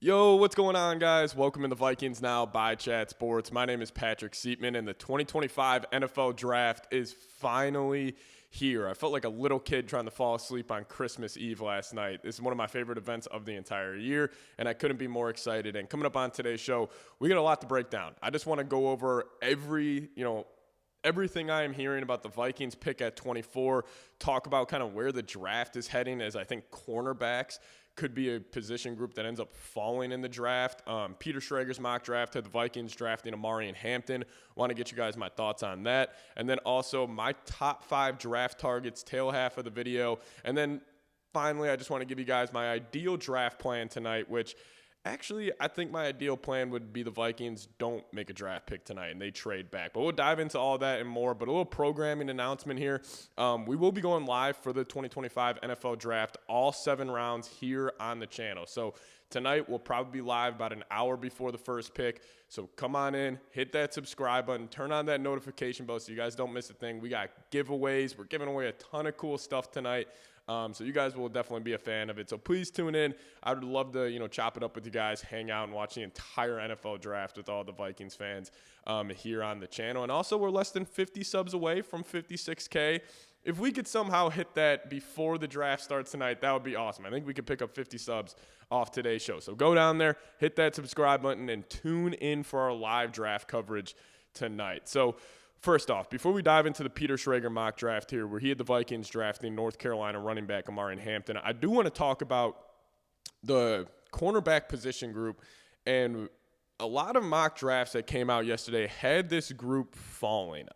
Yo, what's going on, guys? Welcome in the Vikings Now by Chat Sports. My name is Patrick Siepman, and the 2025 NFL Draft is finally here. I felt like a little kid trying to fall asleep on Christmas Eve last night. This is one of my favorite events of the entire year, and I couldn't be more excited. And coming up on today's show, we got a lot to break down. I just want to go over everything I am hearing about the Vikings pick at 24, talk about kind of where the draft is heading, as I think cornerbacks could be a position group that ends up falling in the draft. Peter Schrager's mock draft had the Vikings drafting Omarion Hampton. Want to get you guys my thoughts on that. And then also my top 5 draft targets, tail half of the video. And then finally, I just want to give you guys my ideal draft plan tonight, which actually, I think my ideal plan would be the Vikings don't make a draft pick tonight and they trade back. But we'll dive into all that and more. But a little programming announcement here. We will be going live for the 2025 NFL Draft, all 7 rounds here on the channel. So tonight we'll probably be live about an hour before the first pick. So come on in, hit that subscribe button, turn on that notification bell so you guys don't miss a thing. We got giveaways. We're giving away a ton of cool stuff tonight. So you guys will definitely be a fan of it. So please tune in. I would love to, chop it up with you guys, hang out and watch the entire NFL draft with all the Vikings fans here on the channel. And also, we're less than 50 subs away from 56K. If we could somehow hit that before the draft starts tonight, that would be awesome. I think we could pick up 50 subs off today's show. So go down there, hit that subscribe button, and tune in for our live draft coverage tonight. So first off, before we dive into the Peter Schrager mock draft here, where he had the Vikings drafting North Carolina running back Omarion Hampton, I do want to talk about the cornerback position group. And a lot of mock drafts that came out yesterday had this group falling.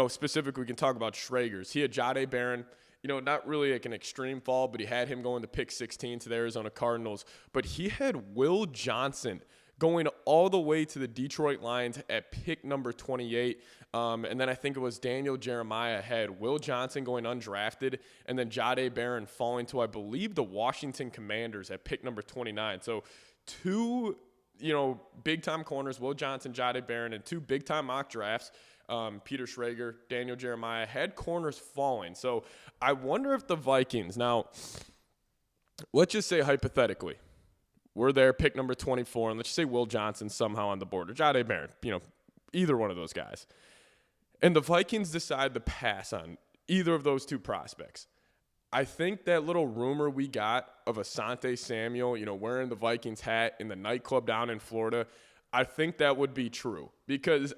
Specifically, we can talk about Schrager's. He had Jahdae Barron. Not really like an extreme fall, but he had him going to pick 16 to the Arizona Cardinals. But he had Will Johnson going all the way to the Detroit Lions at pick number 28. And then I think it was Daniel Jeremiah had Will Johnson going undrafted, and then Jahdae Barron falling to, I believe, the Washington Commanders at pick number 29. So 2, big-time corners, Will Johnson, Jahdae Barron, and 2 big-time mock drafts, Peter Schrager, Daniel Jeremiah, had corners falling. So I wonder if the Vikings, now, let's just say hypothetically, we're there, pick number 24, and let's just say Will Johnson somehow on the board, or Jahdae Barron, either one of those guys. And the Vikings decide to pass on either of those 2 prospects. I think that little rumor we got of Asante Samuel, wearing the Vikings hat in the nightclub down in Florida, I think that would be true. Because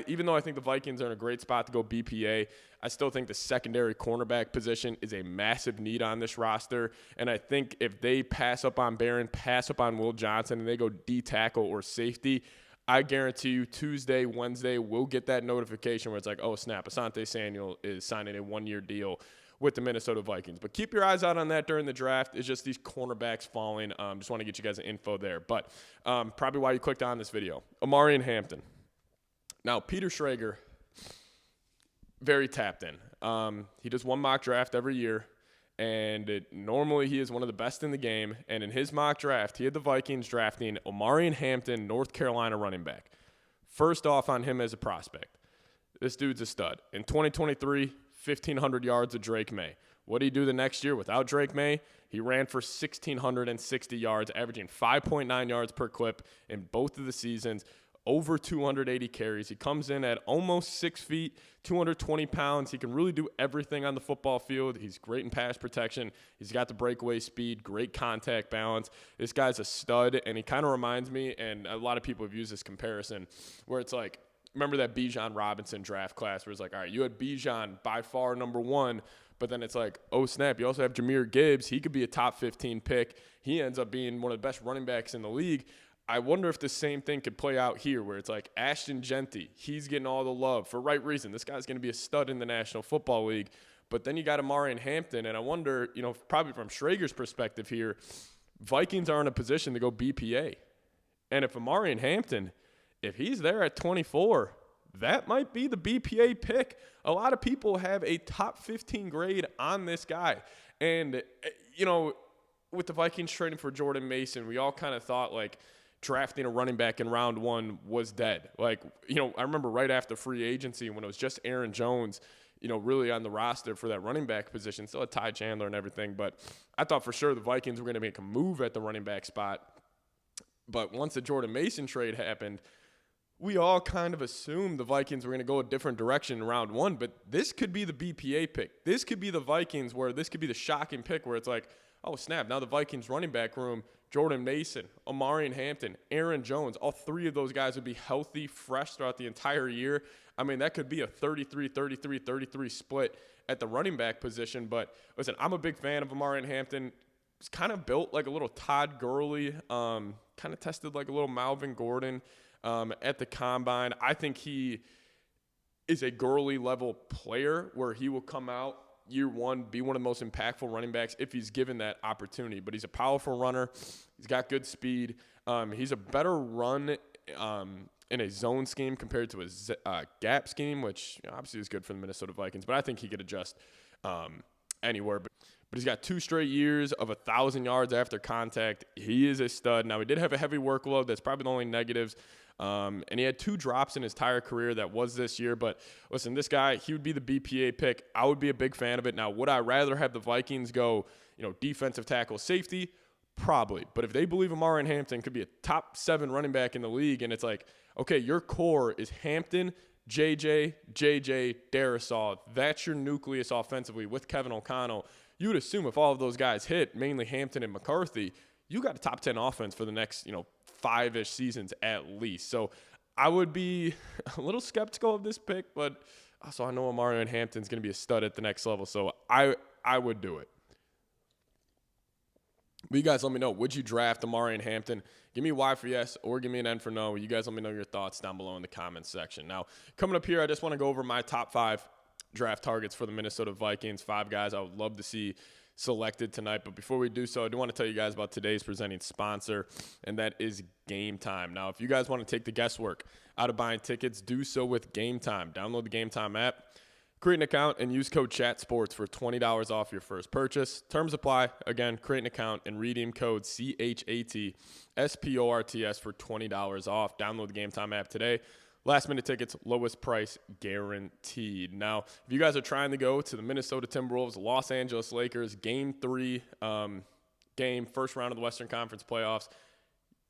even though I think the Vikings are in a great spot to go BPA, I still think the secondary cornerback position is a massive need on this roster. And I think if they pass up on Barron, pass up on Will Johnson, and they go D-tackle or safety, I guarantee you Tuesday, Wednesday, we'll get that notification where it's like, oh, snap, Asante Samuel is signing a 1-year deal with the Minnesota Vikings. But keep your eyes out on that during the draft. It's just these cornerbacks falling. Just want to get you guys an info there. But probably why you clicked on this video. Omarion Hampton. Now, Peter Schrager, very tapped in. He does 1 mock draft every year, and normally he is one of the best in the game. And in his mock draft, he had the Vikings drafting Omarion Hampton, North Carolina running back. First off on him as a prospect, this dude's a stud. In 2023, 1,500 yards of Drake May. What did he do the next year without Drake May? He ran for 1,660 yards, averaging 5.9 yards per clip in both of the seasons. Over 280 carries. He comes in at almost 6 feet, 220 pounds. He can really do everything on the football field. He's great in pass protection. He's got the breakaway speed, great contact balance. This guy's a stud, and he kind of reminds me, and a lot of people have used this comparison, where it's like, remember that Bijan Robinson draft class where it's like, all right, you had Bijan by far number 1, but then it's like, oh, snap, you also have Jahmyr Gibbs. He could be a top 15 pick. He ends up being one of the best running backs in the league. I wonder if the same thing could play out here where it's like Ashton Genty, he's getting all the love for right reason. This guy's going to be a stud in the National Football League. But then you got Omarion Hampton, and I wonder, probably from Schrager's perspective here, Vikings are in a position to go BPA. And if Omarion Hampton, if he's there at 24, that might be the BPA pick. A lot of people have a top 15 grade on this guy. And, with the Vikings trading for Jordan Mason, we all kind of thought, like, drafting a running back in round 1 was dead. Like, I remember right after free agency when it was just Aaron Jones, really on the roster for that running back position. Still had Ty Chandler and everything, but I thought for sure the Vikings were going to make a move at the running back spot. But once the Jordan Mason trade happened, we all kind of assumed the Vikings were going to go a different direction in round 1, but this could be the BPA pick. This could be the Vikings where this could be the shocking pick where it's like, oh, snap, now the Vikings running back room, Jordan Mason, Omarion Hampton, Aaron Jones, all 3 of those guys would be healthy, fresh throughout the entire year. I mean, that could be a 33-33-33 split at the running back position. But listen, I'm a big fan of Omarion Hampton. He's kind of built like a little Todd Gurley, kind of tested like a little Melvin Gordon at the combine. I think he is a Gurley-level player where he will come out year 1, be one of the most impactful running backs if he's given that opportunity. But he's a powerful runner. He's got good speed. He's a better run in a zone scheme compared to a gap scheme, which obviously is good for the Minnesota Vikings. But I think he could adjust anywhere. But he's got 2 straight years of 1,000 yards after contact. He is a stud. Now, he did have a heavy workload. That's probably the only negatives. And he had 2 drops in his entire career. That was this year. But listen, this guy, he would be the BPA pick. I would be a big fan of it. Now, would I rather have the Vikings go, defensive tackle, safety? Probably. But if they believe Omarion Hampton could be a top 7 running back in the league, and it's like, okay, your core is Hampton, JJ, Darisaw. That's your nucleus offensively with Kevin O'Connell. You would assume if all of those guys hit, mainly Hampton and McCarthy, you got a top 10 offense for the next, 5-ish seasons at least. So I would be a little skeptical of this pick, but also I know Omarion Hampton's going to be a stud at the next level, so I would do it. But you guys let me know, would you draft Omarion Hampton? Give me Y for yes or give me an N for no. You guys let me know your thoughts down below in the comments section. Now, coming up here, I just want to go over my top 5 draft targets for the Minnesota Vikings. 5 guys I would love to see selected tonight. But before we do so, I do want to tell you guys about today's presenting sponsor, and that is Game Time. Now, if you guys want to take the guesswork out of buying tickets, do so with Game Time. Download the Game Time app, create an account, and use code CHATSPORTS for $20 off your first purchase. Terms apply. Again, create an account and redeem code CHATSPORTS for $20 off. Download the Game Time app today. Last-minute tickets, lowest price guaranteed. Now, if you guys are trying to go to the Minnesota Timberwolves, Los Angeles Lakers, Game 3 game, first round of the Western Conference playoffs,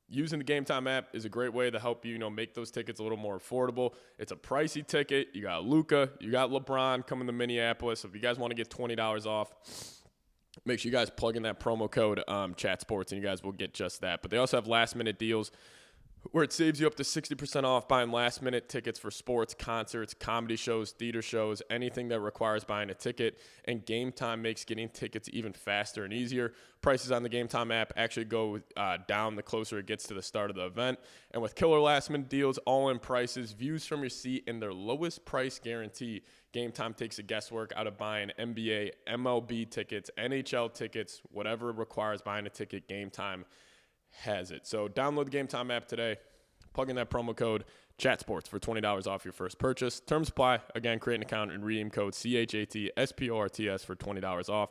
using the Game Time app is a great way to help you, make those tickets a little more affordable. It's a pricey ticket. You got Luka, you got LeBron coming to Minneapolis. So if you guys want to get $20 off, make sure you guys plug in that promo code ChatSports, and you guys will get just that. But they also have last-minute deals where it saves you up to 60% off buying last-minute tickets for sports, concerts, comedy shows, theater shows, anything that requires buying a ticket. And Game Time makes getting tickets even faster and easier. Prices on the Game Time app actually go down the closer it gets to the start of the event. And with killer last-minute deals, all-in prices, views from your seat, and their lowest price guarantee, Game Time takes the guesswork out of buying NBA, MLB tickets, NHL tickets, whatever requires buying a ticket, Game Time has it. So download the Game Time app today. Plug in that promo code CHATSPORTS for $20 off your first purchase. Terms apply. Again, create an account and redeem code CHATSPORTS for $20 off.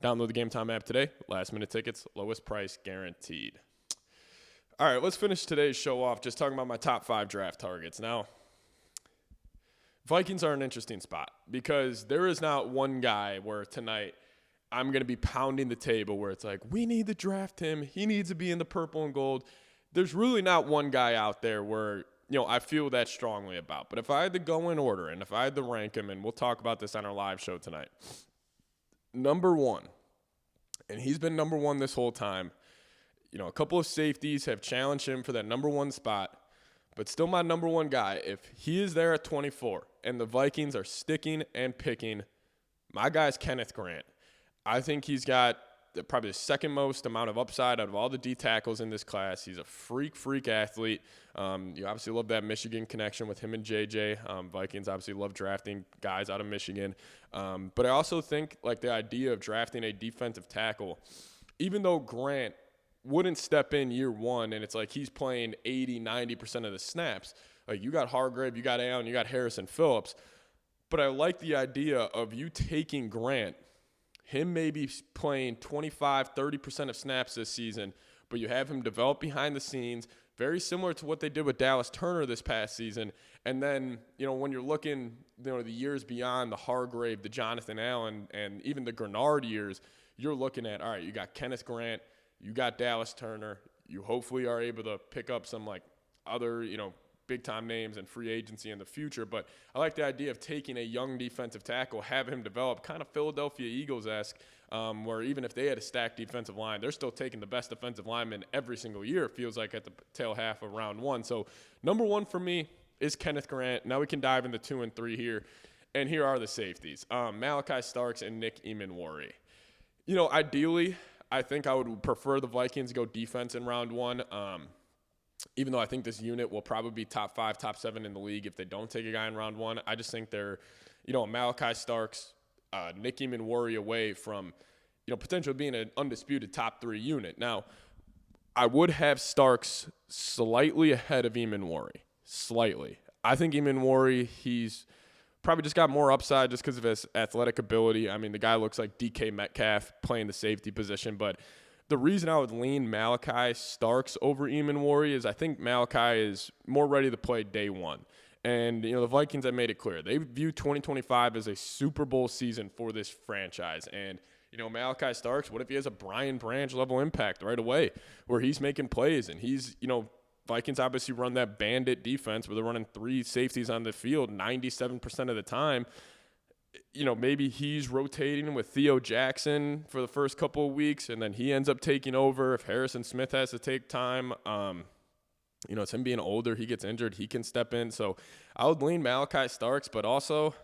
Download the Game Time app today. Last minute tickets, lowest price guaranteed. All right, let's finish today's show off just talking about my top 5 draft targets. Now, Vikings are an interesting spot because there is not one guy where tonight I'm going to be pounding the table where it's like, we need to draft him. He needs to be in the purple and gold. There's really not one guy out there where, I feel that strongly about. But if I had to go in order and if I had to rank him, and we'll talk about this on our live show tonight, number 1, and he's been number 1 this whole time, a couple of safeties have challenged him for that number 1 spot, but still my number 1 guy. If he is there at 24 and the Vikings are sticking and picking, my guy's Kenneth Grant. I think he's got probably the second most amount of upside out of all the D tackles in this class. He's a freak athlete. You obviously love that Michigan connection with him and JJ. Vikings obviously love drafting guys out of Michigan. But I also think like the idea of drafting a defensive tackle, even though Grant wouldn't step in year 1 and it's like he's playing 80-90% of the snaps. Like you got Hargrave, you got Allen, you got Harrison Phillips. But I like the idea of you taking Grant, him maybe playing 25-30% of snaps this season, but you have him develop behind the scenes, very similar to what they did with Dallas Turner this past season. And then, when you're looking, the years beyond the Hargrave, the Jonathan Allen, and even the Grenard years, you're looking at, all right, you got Kenneth Grant, you got Dallas Turner, You hopefully are able to pick up some like other, big-time names and free agency in the future. But I like the idea of taking a young defensive tackle, have him develop kind of Philadelphia Eagles-esque, where even if they had a stacked defensive line, they're still taking the best defensive lineman every single year, it feels like, at the tail half of round 1. So number 1 for me is Kenneth Grant. Now we can dive into 2 and 3 here. And here are the safeties. Malachi Starks and Nick Eamon-Worry. Ideally, I think I would prefer the Vikings go defense in round 1. Even though I think this unit will probably be top 5, top 7 in the league if they don't take a guy in round 1. I just think they're, Malachi Starks, Nick Eamon-Worry away from, potentially being an undisputed top 3 unit. Now, I would have Starks slightly ahead of Eamon-Worry. Slightly. I think Eamon-Worry, he's probably just got more upside just because of his athletic ability. I mean, the guy looks like DK Metcalf playing the safety position, but the reason I would lean Malachi Starks over Eamon-Worry is I think Malachi is more ready to play day 1. And, the Vikings have made it clear. They view 2025 as a Super Bowl season for this franchise. And, Malachi Starks, what if he has a Brian Branch level impact right away where he's making plays and he's, Vikings obviously run that bandit defense where they're running 3 safeties on the field 97% of the time. Maybe he's rotating with Theo Jackson for the first couple of weeks, and then he ends up taking over. If Harrison Smith has to take time, it's him being older. He gets injured. He can step in. So I would lean Malachi Starks, but also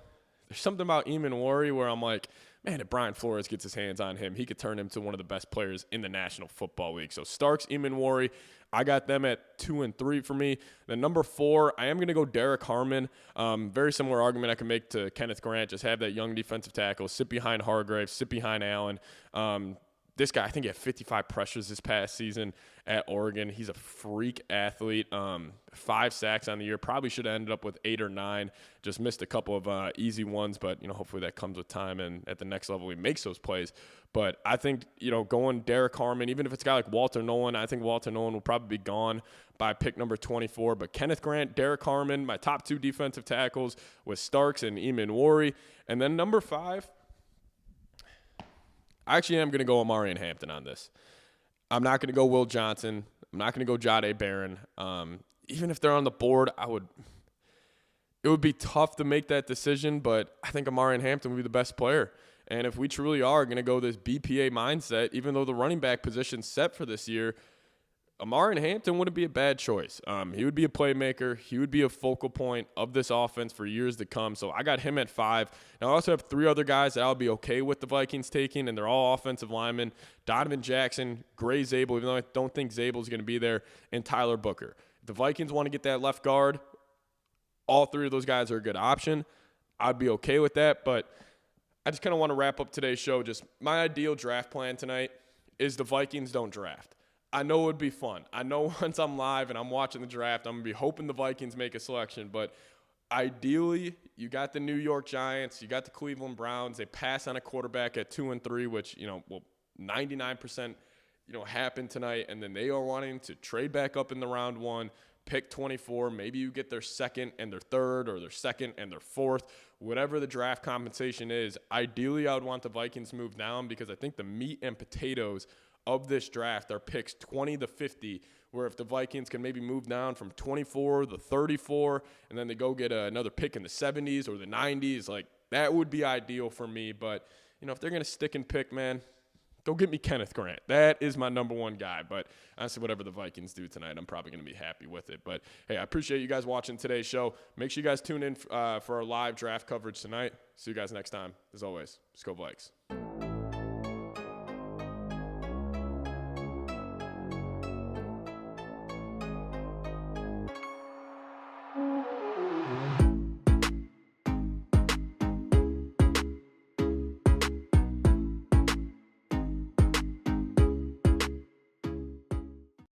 there's something about Eamon-Worry where I'm like, man, if Brian Flores gets his hands on him, he could turn him to one of the best players in the National Football League. So Starks, Eamon-Worry, I got them at 2 and 3 for me. Then number 4, I am going to go Derek Harmon. Very similar argument I can make to Kenneth Grant. Just have that young defensive tackle, sit behind Hargrave, sit behind Allen. This guy, I think he had 55 pressures this past season at Oregon. He's a freak athlete. 5 sacks on the year. Probably should have ended up with 8 or 9. Just missed a couple of easy ones, but, hopefully that comes with time, and at the next level he makes those plays. But I think, going Derek Harmon, even if it's a guy like Walter Nolan, I think Walter Nolan will probably be gone by pick number 24. But Kenneth Grant, Derek Harmon, my top 2 defensive tackles with Starks and Eamon-Worry. And then number 5, I actually am going to go Omarion Hampton on this. I'm not going to go Will Johnson. I'm not going to go Jahdae Barron. Even if they're on the board, it would be tough to make that decision, but I think Omarion Hampton would be the best player. And if we truly are going to go this BPA mindset, even though the running back position's set for this year, Omarion Hampton wouldn't be a bad choice. He would be a playmaker. He would be a focal point of this offense for years to come. So I got him at 5. Now I also have 3 other guys that I'll be okay with the Vikings taking, and they're all offensive linemen. Donovan Jackson, Gray Zabel, even though I don't think Zabel's going to be there, and Tyler Booker. If the Vikings want to get that left guard, all 3 of those guys are a good option. I'd be okay with that, but I just kind of want to wrap up today's show. Just my ideal draft plan tonight is the Vikings don't draft. I know it would be fun. I know once I'm live and I'm watching the draft, I'm going to be hoping the Vikings make a selection. But ideally, you got the New York Giants, you got the Cleveland Browns. They pass on a quarterback at 2 and 3, which, will 99%, happen tonight. And then they are wanting to trade back up in the round 1, pick 24. Maybe you get their 2nd and their 3rd, or their 2nd and their 4th, whatever the draft compensation is. Ideally, I would want the Vikings to move down because I think the meat and potatoes of this draft are picks 20 to 50, where if the Vikings can maybe move down from 24 to 34, and then they go get another pick in the 70s or the 90s, like that would be ideal for me. But, if they're going to stick and pick, man, go get me Kenneth Grant. That is my number 1 guy. But honestly, whatever the Vikings do tonight, I'm probably going to be happy with it. But, hey, I appreciate you guys watching today's show. Make sure you guys tune in for our live draft coverage tonight. See you guys next time. As always, let's go Vikes.